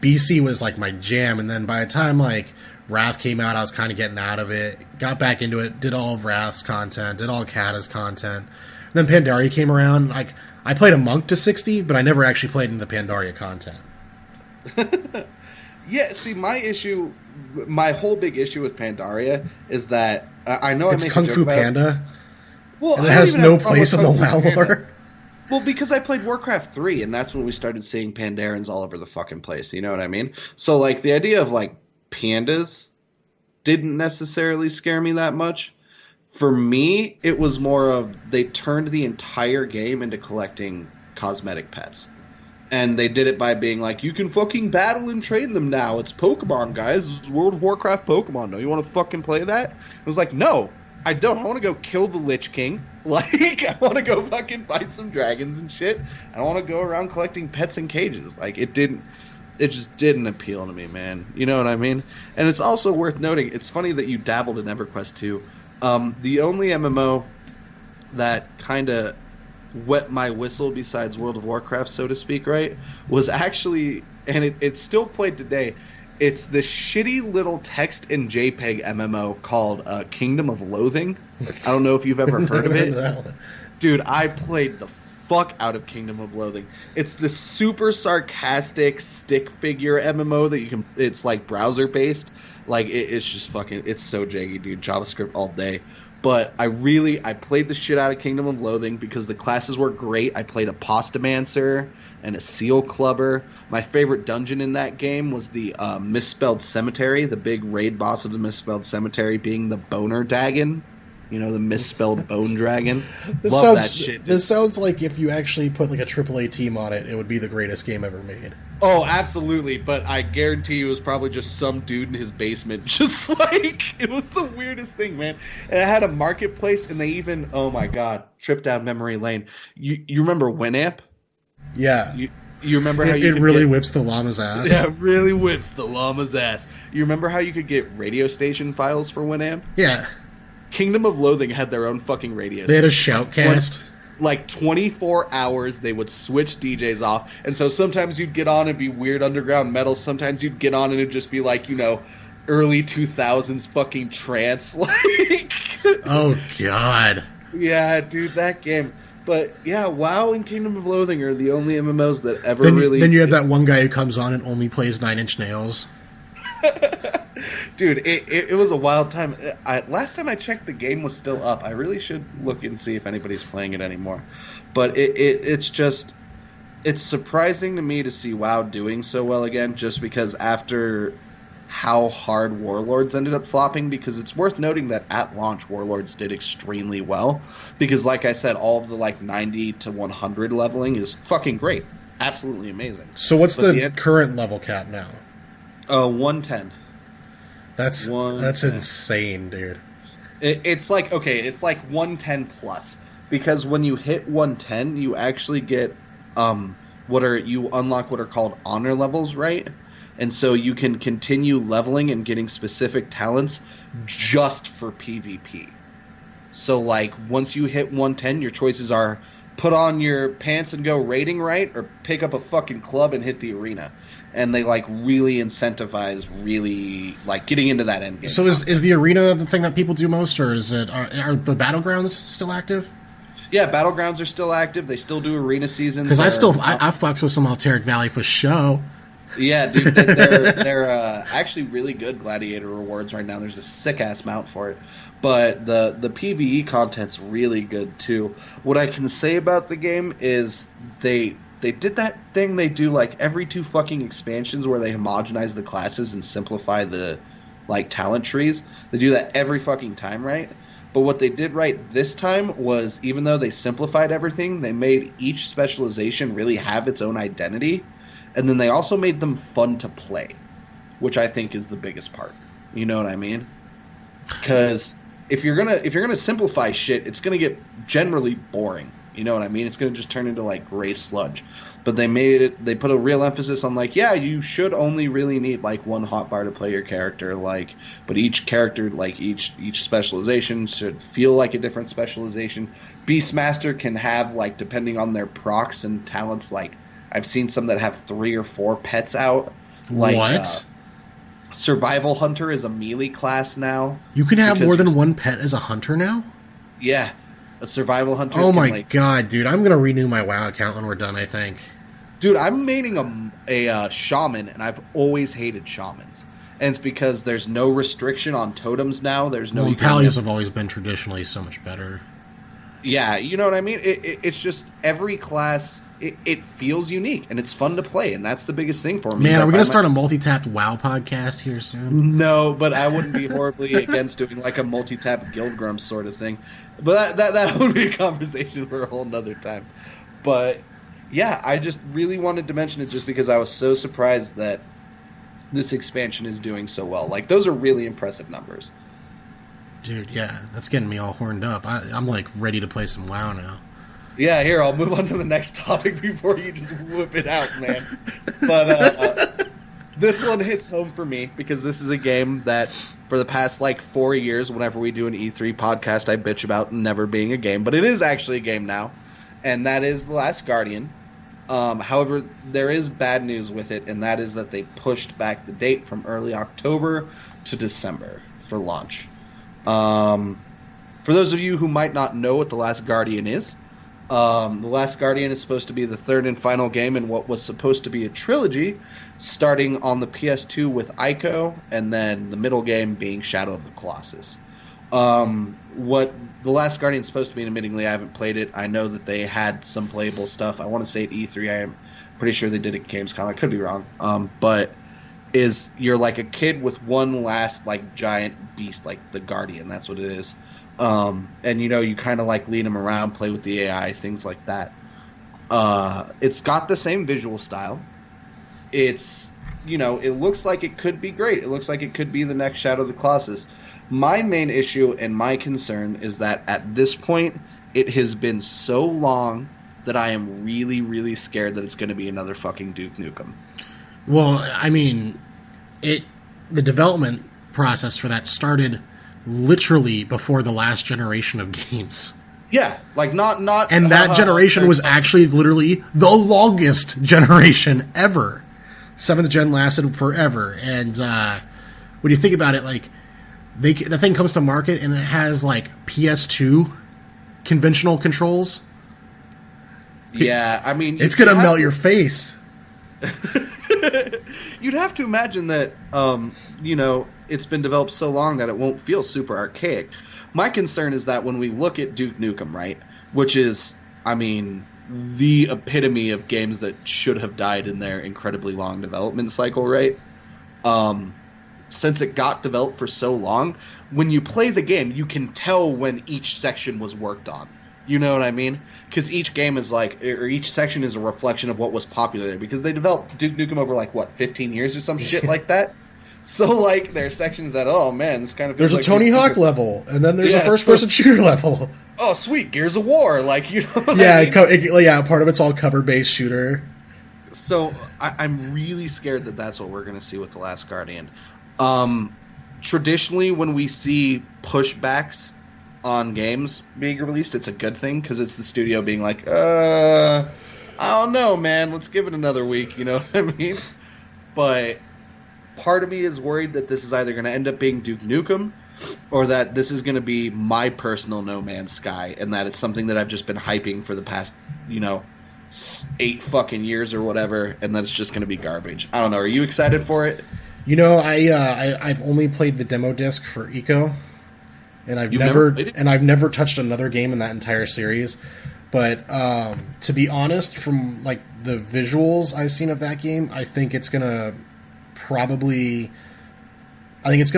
Speaker 3: BC was like my jam, and then by the time like Wrath came out, I was kind of getting out of it. Got back into it, did all of Wrath's content, did all of Kata's content. And then Pandaria came around. Like I played a monk to 60, but I never actually played in the Pandaria content.
Speaker 2: Yeah, see, my whole big issue with Pandaria is that I know
Speaker 3: it's
Speaker 2: I make
Speaker 3: Kung
Speaker 2: a joke
Speaker 3: Fu
Speaker 2: about
Speaker 3: Panda.
Speaker 2: Well,
Speaker 3: and it has no place in the WoW lore.
Speaker 2: Well, because I played Warcraft 3, and that's when we started seeing Pandarans all over the fucking place. You know what I mean? So, like, the idea of, like, pandas didn't necessarily scare me that much. For me, it was more of they turned the entire game into collecting cosmetic pets. And they did it by being like, you can fucking battle and train them now. It's Pokemon, guys. It's World of Warcraft Pokemon. Don't you want to fucking play that? It was like, no, I don't. I want to go kill the Lich King. Like, I want to go fucking fight some dragons and shit. I don't want to go around collecting pets in cages. Like, it just didn't appeal to me, man. You know what I mean? And it's also worth noting, it's funny that you dabbled in EverQuest 2. The only MMO that kind of wet my whistle besides World of Warcraft, so to speak, right, was actually, and it's still played today, it's this shitty little text and JPEG MMO called Kingdom of Loathing. I don't know if you've ever heard of it. Dude, I played the fuck out of Kingdom of Loathing. It's this super sarcastic stick figure MMO that you can, it's like browser based. Like, it's just fucking, it's so jaggy, dude. JavaScript all day. But I played the shit out of Kingdom of Loathing because the classes were great. I played a Postamancer and a Seal Clubber. My favorite dungeon in that game was the Misspelled Cemetery, the big raid boss of the Misspelled Cemetery being the Boner Dagon. You know, the misspelled bone dragon. Love that shit.
Speaker 3: This sounds like if you actually put like a AAA team on it, it would be the greatest game ever made.
Speaker 2: Oh, absolutely. But I guarantee you it was probably just some dude in his basement. Just like, it was the weirdest thing, man. And it had a marketplace, and they even, oh my god, trip down memory lane. You remember Winamp?
Speaker 3: Yeah.
Speaker 2: You remember how you
Speaker 3: it really whips the llama's ass?
Speaker 2: Yeah, it really whips the llama's ass. You remember how you could get radio station files for Winamp?
Speaker 3: Yeah.
Speaker 2: Kingdom of Loathing had their own fucking radio.
Speaker 3: They had a shoutcast.
Speaker 2: Like 24 hours, they would switch DJs off. And so sometimes you'd get on and be weird underground metal. Sometimes you'd get on and it'd just be like, you know, early 2000s fucking trance. Like,
Speaker 3: oh, God.
Speaker 2: Yeah, dude, that game. But yeah, WoW and Kingdom of Loathing are the only MMOs that ever really...
Speaker 3: Then you have that one guy who comes on and only plays Nine Inch Nails.
Speaker 2: Dude, it was a wild time. Last time I checked, the game was still up. I really should look and see if anybody's playing it anymore. But it's just... It's surprising to me to see WoW doing so well again, just because after how hard Warlords ended up flopping, because it's worth noting that at launch, Warlords did extremely well. Because like I said, all of the like 90 to 100 leveling is fucking great. Absolutely amazing.
Speaker 3: So what's the current level cap now?
Speaker 2: 110.
Speaker 3: That's insane, dude.
Speaker 2: It's like, okay, it's like 110 plus, because when you hit 110, you actually get you unlock what are called honor levels, right? And so you can continue leveling and getting specific talents just for PvP. So like once you hit 110, your choices are put on your pants and go raiding, right? Or pick up a fucking club and hit the arena. And they like really incentivize really like getting into that end game.
Speaker 3: So is the arena the thing that people do most, or is it are the battlegrounds still active?
Speaker 2: Yeah, battlegrounds are still active. They still do arena seasons.
Speaker 3: Because I fucks with some Alteric Valley for show.
Speaker 2: Yeah, dude, they're actually really good gladiator rewards right now. There's a sick ass mount for it, but the PvE content's really good too. What I can say about the game is they did that thing they do like every 2 fucking expansions where they homogenize the classes and simplify the like talent trees. They do that every fucking time, right? But what they did right this time was, even though they simplified everything, they made each specialization really have its own identity. And then they also made them fun to play, which I think is the biggest part. You know what I mean? Because if you're gonna simplify shit, it's gonna get generally boring. You know what I mean? It's gonna just turn into like gray sludge. But they put a real emphasis on like, yeah, you should only really need like one hotbar to play your character, like, but each character, like each specialization should feel like a different specialization. Beastmaster can have like, depending on their procs and talents, like I've seen some that have 3 or 4 pets out. Like,
Speaker 3: what?
Speaker 2: Survival Hunter is a melee class now.
Speaker 3: You can have more than one pet as a hunter now?
Speaker 2: Yeah. A Survival Hunter.
Speaker 3: Oh my god, dude. I'm going to renew my WoW account when we're done, I think.
Speaker 2: Dude, I'm maining a shaman, and I've always hated shamans. And it's because there's no restriction on totems now. There's no...
Speaker 3: Well, Pallias have always been traditionally so much better.
Speaker 2: Yeah, you know what I mean? It's just every class, it feels unique, and it's fun to play, and that's the biggest thing for me.
Speaker 3: Man, are we going to start a multi-tapped WoW podcast here soon?
Speaker 2: No, but I wouldn't be horribly against doing like a multi-tapped Guild Grumps sort of thing. But that would be a conversation for a whole nother time. But... yeah, I just really wanted to mention it just because I was so surprised that this expansion is doing so well. Like, those are really impressive numbers.
Speaker 3: Dude, yeah, that's getting me all horned up. I'm, like, ready to play some WoW now.
Speaker 2: Yeah, here, I'll move on to the next topic before you just whip it out, man. But this one hits home for me because this is a game that for the past, 4 years, whenever we do an E3 podcast, I bitch about never being a game. But it is actually a game now. And that is The Last Guardian. However, there is bad news with it, and that is that they pushed back the date from early October to December for launch. For those of you who might not know what The Last Guardian is, The Last Guardian is supposed to be the third and final game in what was supposed to be a trilogy, starting on the PS2 with Ico, and then the middle game being Shadow of the Colossus. What The Last Guardian is supposed to be, and admittingly I haven't played it. I know that they had some playable stuff. I want to say at E3. I am pretty sure they did it at Gamescom. I could be wrong. But you're like a kid with one last giant beast, like the Guardian. That's what it is. And you kind of lead him around, play with the AI, things like that. It's got the same visual style. It's it looks like it could be great. It looks like it could be the next Shadow of the Colossus. My main issue and my concern is that at this point, it has been so long that I am really, really scared that it's going to be another fucking Duke Nukem.
Speaker 3: Well, I mean, the development process for that started literally before the last generation of games.
Speaker 2: Yeah, not.
Speaker 3: And that generation was actually literally the longest generation ever. 7th gen lasted forever, and when you think about it, the thing comes to market and it has PS2 conventional controls.
Speaker 2: Yeah, I mean,
Speaker 3: it's gonna melt your face.
Speaker 2: You'd have to imagine that it's been developed so long that it won't feel super archaic. My concern is that when we look at Duke Nukem, right, which is, I mean, the epitome of games that should have died in their incredibly long development cycle, right? Since it got developed for so long, when you play the game, you can tell when each section was worked on. You know what I mean? Because each game is or each section is a reflection of what was popular there. Because they developed Duke Nukem over 15 years or some shit like that. So there are sections that, oh man, this kind of
Speaker 3: there's a Tony Hawk level, and then there's a first-person shooter level.
Speaker 2: Oh sweet, Gears of War, you know. What
Speaker 3: yeah,
Speaker 2: I mean?
Speaker 3: Part of it's all cover-based shooter.
Speaker 2: So I'm really scared that that's what we're going to see with The Last Guardian. Traditionally, when we see pushbacks on games being released, it's a good thing because it's the studio being I don't know, man, let's give it another week, you know what I mean? But part of me is worried that this is either going to end up being Duke Nukem or that this is going to be my personal No Man's Sky, and that it's something that I've just been hyping for the past, 8 fucking years or whatever, and that it's just going to be garbage. I don't know. Are you excited for it?
Speaker 3: I've only played the demo disc for Eco, and I've never touched another game in that entire series. But to be honest, from the visuals I've seen of that game, I think it's gonna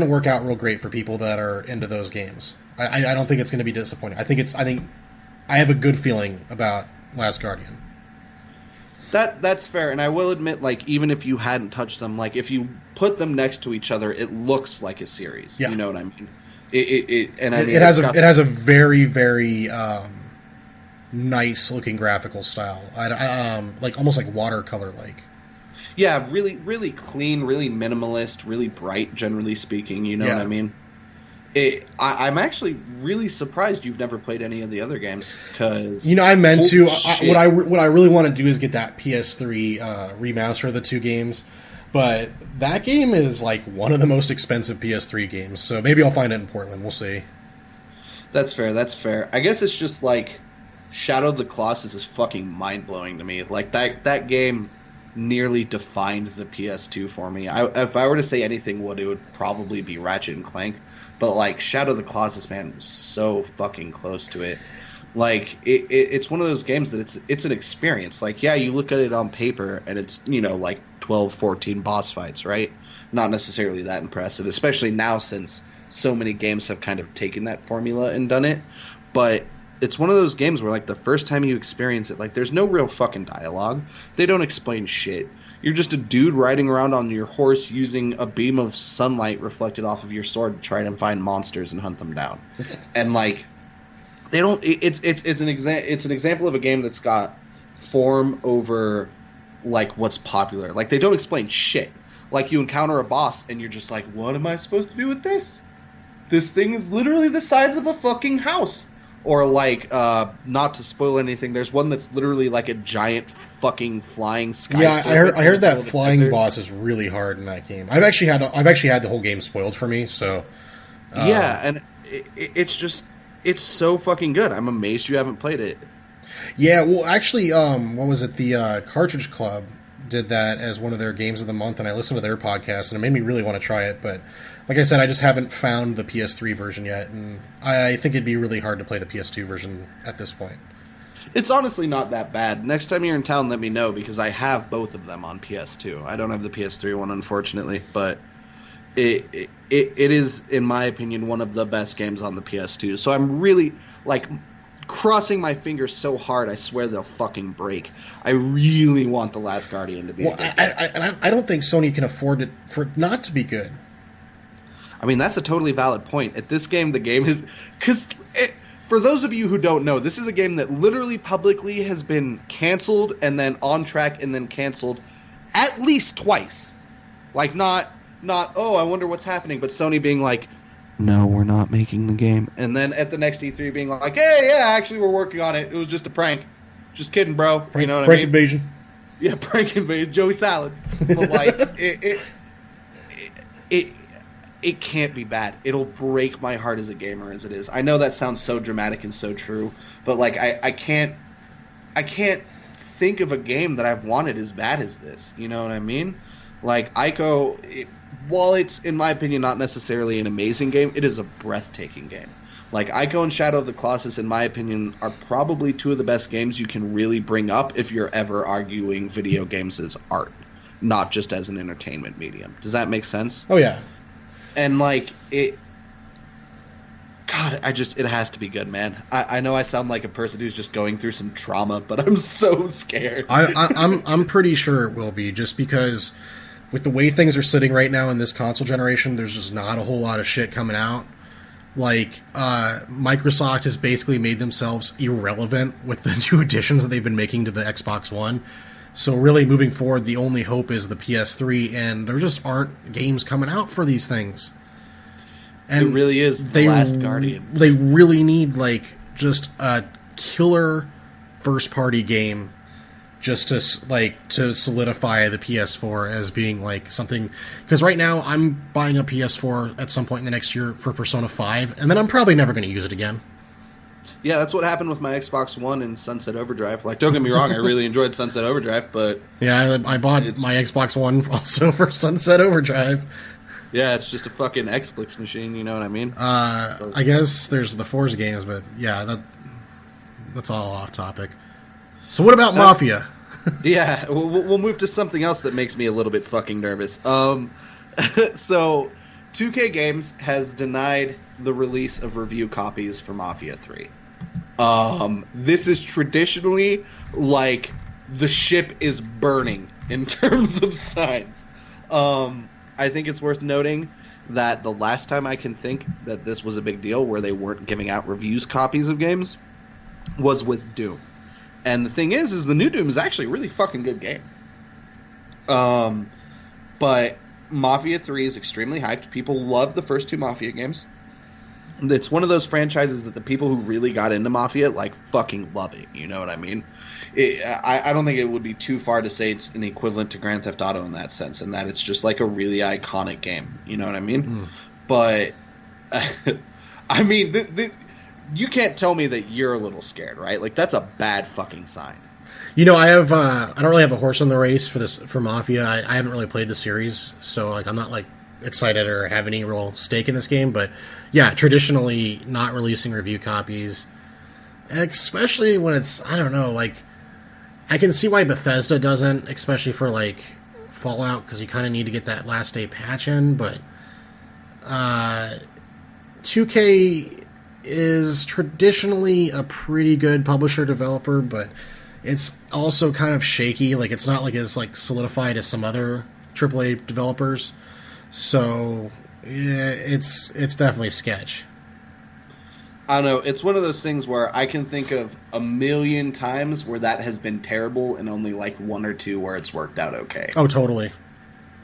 Speaker 3: work out real great for people that are into those games. I don't think it's gonna be disappointing. I think I have a good feeling about Last Guardian.
Speaker 2: That's fair, and I will admit, even if you hadn't touched them, if you put them next to each other, it looks like a series. Yeah. You know what I mean? It
Speaker 3: has a very, very nice looking graphical style. Almost like watercolor like.
Speaker 2: Yeah, really, really clean, really minimalist, really bright. Generally speaking, you know what I mean. I'm actually really surprised you've never played any of the other games because
Speaker 3: I meant to. What I really want to do is get that PS3 remaster of the two games. But that game is like one of the most expensive PS3 games, so maybe I'll find it in Portland. We'll see.
Speaker 2: That's fair. I guess it's just like Shadow of the Colossus is fucking mind-blowing to me. Like that game nearly defined the PS2 for me. If I were to say anything, it would probably be Ratchet and Clank. But like Shadow of the Colossus, man, was so fucking close to it. Like it's one of those games that it's an experience. Like, yeah, you look at it on paper and it's, like 12, 14 boss fights, right? Not necessarily that impressive, especially now since so many games have kind of taken that formula and done it. But it's one of those games where, like, the first time you experience it, like, there's no real fucking dialogue. They don't explain shit. You're just a dude riding around on your horse using a beam of sunlight reflected off of your sword to try and find monsters and hunt them down. And, like, they don't. It's an example of a game that's got form over, like, what's popular. Like, they don't explain shit. Like, you encounter a boss and you're just like, what am I supposed to do with this? This thing is literally the size of a fucking house. Or, like, not to spoil anything, there's one that's literally like a giant fucking flying sky.
Speaker 3: Yeah, I heard that flying boss is really hard in that game. I've actually had the whole game spoiled for me. So
Speaker 2: yeah, and it's so fucking good. I'm amazed you haven't played it.
Speaker 3: Yeah, well, actually, what was it? The Cartridge Club did that as one of their games of the month, and I listened to their podcast, and it made me really want to try it. But like I said, I just haven't found the PS3 version yet, and I think it'd be really hard to play the PS2 version at this point.
Speaker 2: It's honestly not that bad. Next time you're in town, let me know, because I have both of them on PS2. I don't have the PS3 one, unfortunately, but it is, in my opinion, one of the best games on the PS2. So I'm really, like, crossing my fingers so hard, I swear they'll fucking break. I really want The Last Guardian to be
Speaker 3: well, I don't think Sony can afford it for it not to be good.
Speaker 2: I mean, that's a totally valid point. At this game, the game is... Because, for those of you who don't know, this is a game that literally publicly has been canceled and then on track and then canceled at least twice. Like, not oh, I wonder what's happening, but Sony being like, no, we're not making the game. And then at the next E3 being like, hey, yeah, actually we're working on it. It was just a prank. Just kidding, bro. You know what I mean?
Speaker 3: Prank invasion.
Speaker 2: Yeah, prank invasion. Joey Salads. But, like, it can't be bad. It'll break my heart as a gamer as it is. I know that sounds so dramatic and so true, but, like, I can't think of a game that I've wanted as bad as this. You know what I mean? Like, Ico, while it's, in my opinion, not necessarily an amazing game, it is a breathtaking game. Like, Ico and Shadow of the Colossus, in my opinion, are probably two of the best games you can really bring up if you're ever arguing video games as art, not just as an entertainment medium. Does that make sense?
Speaker 3: Oh, yeah.
Speaker 2: And, like, it has to be good, man. I know I sound like a person who's just going through some trauma, but I'm so scared.
Speaker 3: I'm pretty sure it will be, just because with the way things are sitting right now in this console generation, there's just not a whole lot of shit coming out. Like, Microsoft has basically made themselves irrelevant with the new additions that they've been making to the Xbox One. So really, moving forward, the only hope is the PS3, and there just aren't games coming out for these things. And
Speaker 2: it really is The Last Guardian.
Speaker 3: They really need, like, just a killer first-party game just to solidify the PS4 as being, like, something... Because right now, I'm buying a PS4 at some point in the next year for Persona 5, and then I'm probably never going to use it again.
Speaker 2: Yeah, that's what happened with my Xbox One and Sunset Overdrive. Like, don't get me wrong, I really enjoyed Sunset Overdrive, but...
Speaker 3: Yeah, I bought my Xbox One also for Sunset Overdrive.
Speaker 2: Yeah, it's just a fucking Xbox machine, you know what I mean?
Speaker 3: So, I guess there's the Forza games, but yeah, that's all off topic. So what about Mafia?
Speaker 2: Yeah, we'll move to something else that makes me a little bit fucking nervous. So, 2K Games has denied the release of review copies for Mafia 3. This is traditionally, like, the ship is burning in terms of signs. I think it's worth noting that the last time I can think that this was a big deal where they weren't giving out reviews copies of games was with Doom. And the thing is the new Doom is actually a really fucking good game. But Mafia 3 is extremely hyped. People love the first two Mafia games. It's one of those franchises that the people who really got into Mafia like fucking love it. You know what I mean? I don't think it would be too far to say it's an equivalent to Grand Theft Auto in that sense, and that it's just like a really iconic game. You know what I mean? But I mean, you can't tell me that you're a little scared, right? Like that's a bad fucking sign.
Speaker 3: You know, I don't really have a horse in the race for Mafia. I haven't really played the series, so like I'm not like excited or have any real stake in this game. But yeah, traditionally not releasing review copies, especially when it's, I don't know, like I can see why Bethesda doesn't, especially for like Fallout, because you kind of need to get that last day patch in. But 2K is traditionally a pretty good publisher developer, but it's also kind of shaky. Like it's not like as like solidified as some other AAA developers. So yeah, it's definitely sketch.
Speaker 2: I don't know. It's one of those things where I can think of a million times where that has been terrible, and only like one or two where it's worked out okay.
Speaker 3: Oh, totally.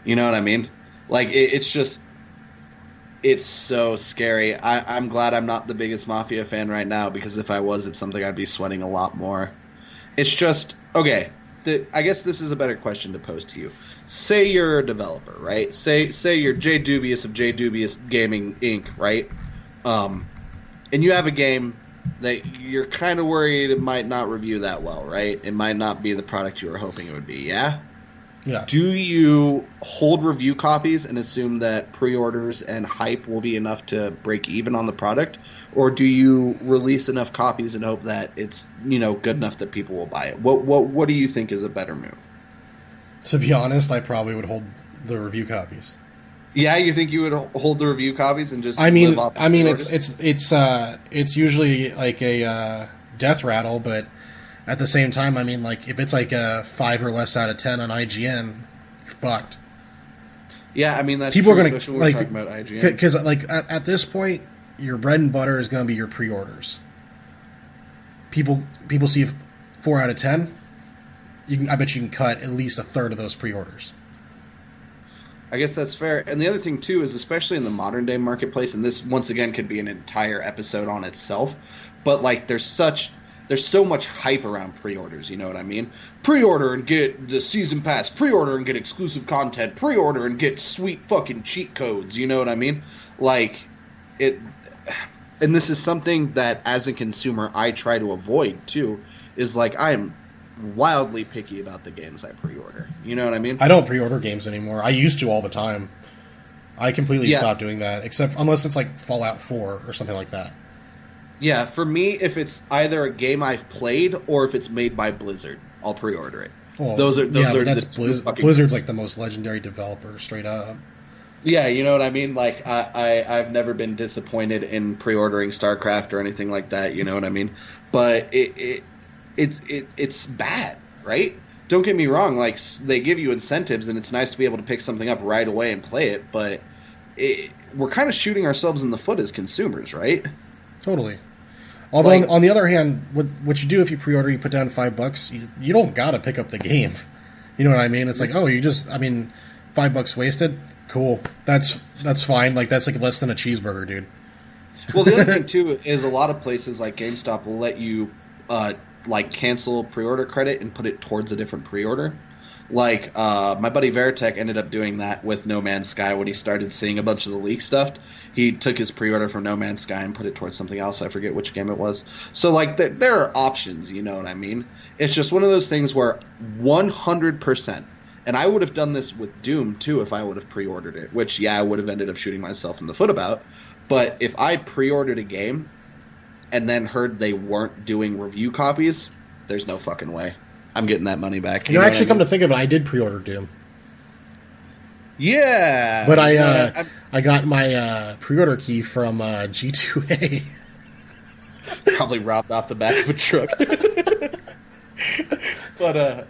Speaker 2: You know what I mean? Like it's just, it's so scary. I'm glad I'm not the biggest Mafia fan right now, because if I was, it's something I'd be sweating a lot more. It's just, okay, I guess this is a better question to pose to you. Say you're a developer, right? Say you're Jay Dubious of Jay Dubious Gaming Inc., right? And you have a game that you're kind of worried it might not review that well, right? It might not be the product you were hoping it would be, yeah?
Speaker 3: Yeah.
Speaker 2: Do you hold review copies and assume that pre-orders and hype will be enough to break even on the product? Or do you release enough copies and hope that it's, you know, good enough that people will buy it? What do you think is a better move?
Speaker 3: To be honest, I probably would hold the review copies.
Speaker 2: Yeah, you think you would hold the review copies and just
Speaker 3: live
Speaker 2: off
Speaker 3: it's usually like a death rattle, but at the same time, I mean, like if it's like a 5 or less out of 10 on IGN, you're fucked.
Speaker 2: Yeah, I mean that's
Speaker 3: people
Speaker 2: true,
Speaker 3: are gonna
Speaker 2: especially when
Speaker 3: like
Speaker 2: we're talking about IGN,
Speaker 3: because like at this point, your bread and butter is going to be your pre-orders. People see 4 out of 10. I bet you can cut at least a third of those pre-orders.
Speaker 2: I guess that's fair. And the other thing, too, is especially in the modern day marketplace, and this, once again, could be an entire episode on itself, but, like, there's so much hype around pre-orders, you know what I mean? Pre-order and get the season pass, pre-order and get exclusive content, pre-order and get sweet fucking cheat codes, you know what I mean? Like, and this is something that, as a consumer, I try to avoid, too, is, like, I'm wildly picky about the games I pre-order. You know what I mean?
Speaker 3: I don't pre-order games anymore. I used to all the time. I completely stopped doing that, except unless it's like Fallout 4 or something like that.
Speaker 2: Yeah, for me, if it's either a game I've played or if it's made by Blizzard, I'll pre-order it.
Speaker 3: Well,
Speaker 2: those are
Speaker 3: Blizzard's like the most legendary developer, straight up.
Speaker 2: Yeah, you know what I mean? Like, I've never been disappointed in pre-ordering StarCraft or anything like that, you know what I mean? But it's bad, right? Don't get me wrong, like, they give you incentives and it's nice to be able to pick something up right away and play it, but we're kind of shooting ourselves in the foot as consumers, right?
Speaker 3: Totally. Although, like, on the other hand, what you do if you pre-order, you put down $5, you don't gotta pick up the game. You know what I mean? It's like, oh, $5 wasted? Cool. That's fine. Like, that's like less than a cheeseburger, dude.
Speaker 2: Well, the other thing, too, is a lot of places like GameStop will let you like cancel pre-order credit and put it towards a different pre-order. Like my buddy Veritech ended up doing that with No Man's Sky when he started seeing a bunch of the leak stuff. He took his pre-order from No Man's Sky and put it towards something else. I forget which game it was. So like there are options, you know what I mean? It's just one of those things where 100%, and I would have done this with Doom too if I would have pre-ordered it, which I would have ended up shooting myself in the foot about. But if I pre-ordered a game and then heard they weren't doing review copies, there's no fucking way I'm getting that money back.
Speaker 3: You know, actually, come to think of it, I did pre-order Doom.
Speaker 2: Yeah.
Speaker 3: But I got my pre-order key from G2A.
Speaker 2: Probably robbed off the back of a truck. But,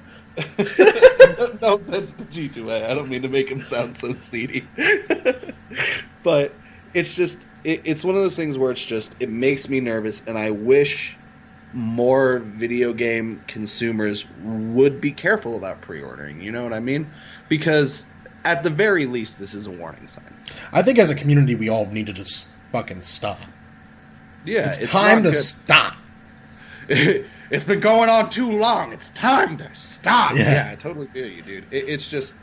Speaker 2: no offense to G2A. I don't mean to make him sound so seedy. But it's just, it's one of those things where it makes me nervous, and I wish more video game consumers would be careful about pre-ordering, you know what I mean? Because at the very least, this is a warning sign.
Speaker 3: I think as a community, we all need to just fucking stop.
Speaker 2: Yeah,
Speaker 3: it's time to stop.
Speaker 2: It's been going on too long. It's time to stop. Yeah, I totally feel you, dude. It's just,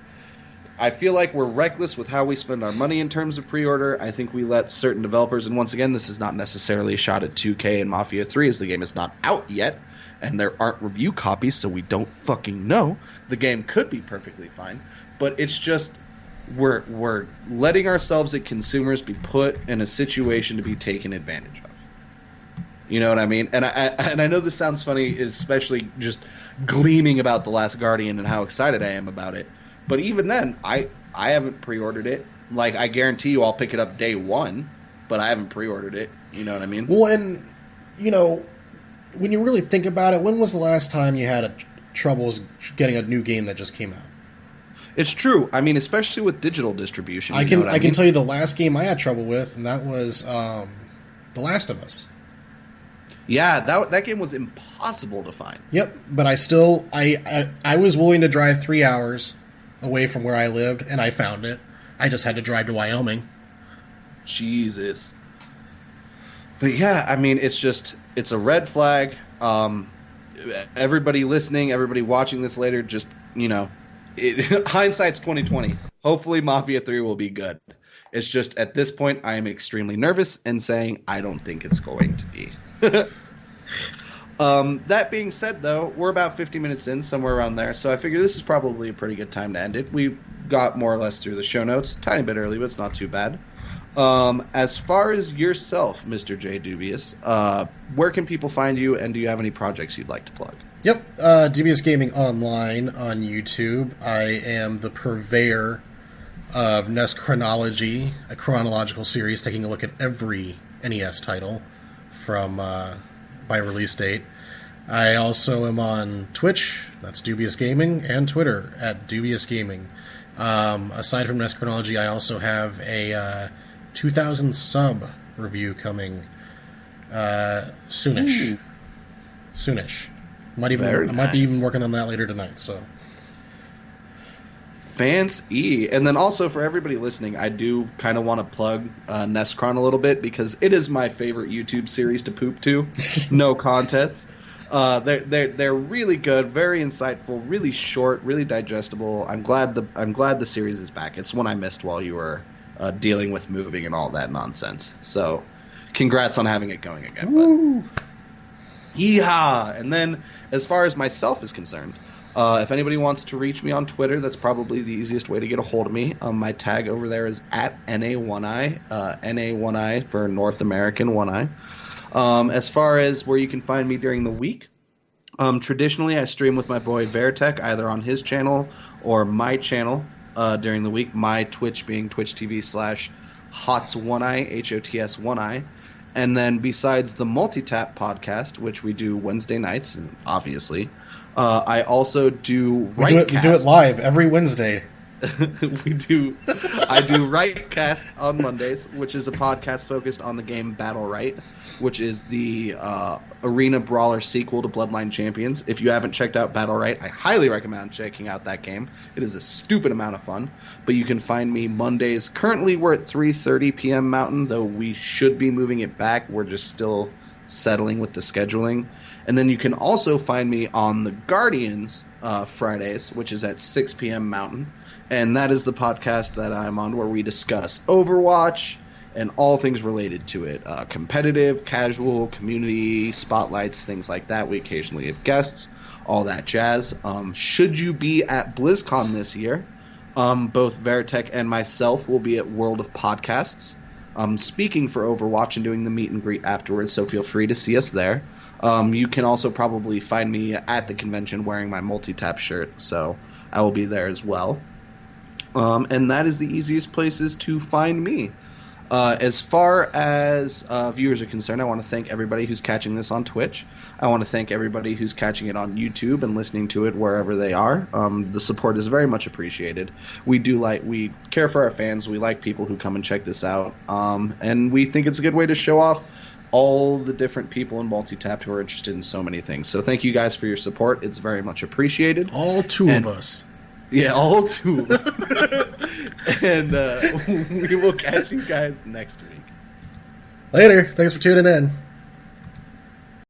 Speaker 2: I feel like we're reckless with how we spend our money in terms of pre-order. I think we let certain developers, and once again, this is not necessarily a shot at 2K and Mafia 3, as the game is not out yet, and there aren't review copies, so we don't fucking know. The game could be perfectly fine, but it's just, we're letting ourselves as consumers be put in a situation to be taken advantage of. You know what I mean? And I know this sounds funny, especially just gleaming about The Last Guardian and how excited I am about it. But even then, I haven't pre-ordered it. Like, I guarantee you I'll pick it up day one, but I haven't pre-ordered it. You know what I mean?
Speaker 3: Well, and, you know, when you really think about it, when was the last time you had troubles getting a new game that just came out?
Speaker 2: It's true. I mean, especially with digital distribution.
Speaker 3: I can tell you the last game I had trouble with, and that was The Last of Us.
Speaker 2: Yeah, that game was impossible to find.
Speaker 3: Yep, but I was willing to drive 3 hours away from where I lived, and I found it. I just had to drive to Wyoming.
Speaker 2: Jesus. But yeah, I mean, it's a red flag. Everybody listening, everybody watching this later, just, you know, hindsight's 20/20. Hopefully Mafia 3 will be good. It's just, at this point, I am extremely nervous and saying I don't think it's going to be. That being said, though, we're about 50 minutes in, somewhere around there, so I figure this is probably a pretty good time to end it. We got more or less through the show notes, tiny bit early, but it's not too bad. As far as yourself, Mr. J. Dubious, where can people find you, and do you have any projects you'd like to plug?
Speaker 3: Yep, Dubious Gaming Online on YouTube. I am the purveyor of NES Chronology, a chronological series taking a look at every NES title from by release date. I also am on Twitch, that's Dubious Gaming, and Twitter at Dubious Gaming. Aside from NES Chronology, I also have a 2000 sub review coming soonish. Soonish. I might be even working on that later tonight. So.
Speaker 2: Fancy. And then also for everybody listening, I do kind of want to plug Nescron a little bit because it is my favorite YouTube series to poop to. No contest. They're really good, very insightful, really short, really digestible. I'm glad the series is back. It's one I missed while you were dealing with moving and all that nonsense. So, congrats on having it going again. Woo! Yeehaw! And then, as far as myself is concerned, if anybody wants to reach me on Twitter, that's probably the easiest way to get a hold of me. My tag over there is at NA1I, NA1I for North American 1I. As far as where you can find me during the week, traditionally I stream with my boy Veritech, either on his channel or my channel during the week. My Twitch being Twitch TV/HOTS1I, HOTS1I. And then besides the Multitapped podcast, which we do Wednesday nights, obviously, I also do Rightcast.
Speaker 3: We do it live every Wednesday.
Speaker 2: I do Rightcast on Mondays, which is a podcast focused on the game Battle Right, which is the arena brawler sequel to Bloodline Champions. If you haven't checked out Battle Right, I highly recommend checking out that game. It is a stupid amount of fun. But you can find me Mondays. Currently, we're at 3:30 p.m. Mountain, though we should be moving it back. We're just still settling with the scheduling. And then you can also find me on the Guardians Fridays, which is at 6 p.m. Mountain. And that is the podcast that I'm on where we discuss Overwatch and all things related to it. Competitive, casual, community, spotlights, things like that. We occasionally have guests, all that jazz. Should you be at BlizzCon this year, both Veritech and myself will be at World of Podcasts, speaking for Overwatch and doing the meet and greet afterwards, so feel free to see us there. You can also probably find me at the convention wearing my Multitapped shirt, so I will be there as well. And that is the easiest places to find me. As far as viewers are concerned, I want to thank everybody who's catching this on Twitch. I want to thank everybody who's catching it on YouTube and listening to it wherever they are. The support is very much appreciated. We care for our fans. We like people who come and check this out. And we think it's a good way to show off all the different people in Multitapped who are interested in so many things. So thank you guys for your support. It's very much appreciated.
Speaker 3: All two of us.
Speaker 2: Yeah, all two. And we will catch you guys next week.
Speaker 3: Later. Thanks for tuning in.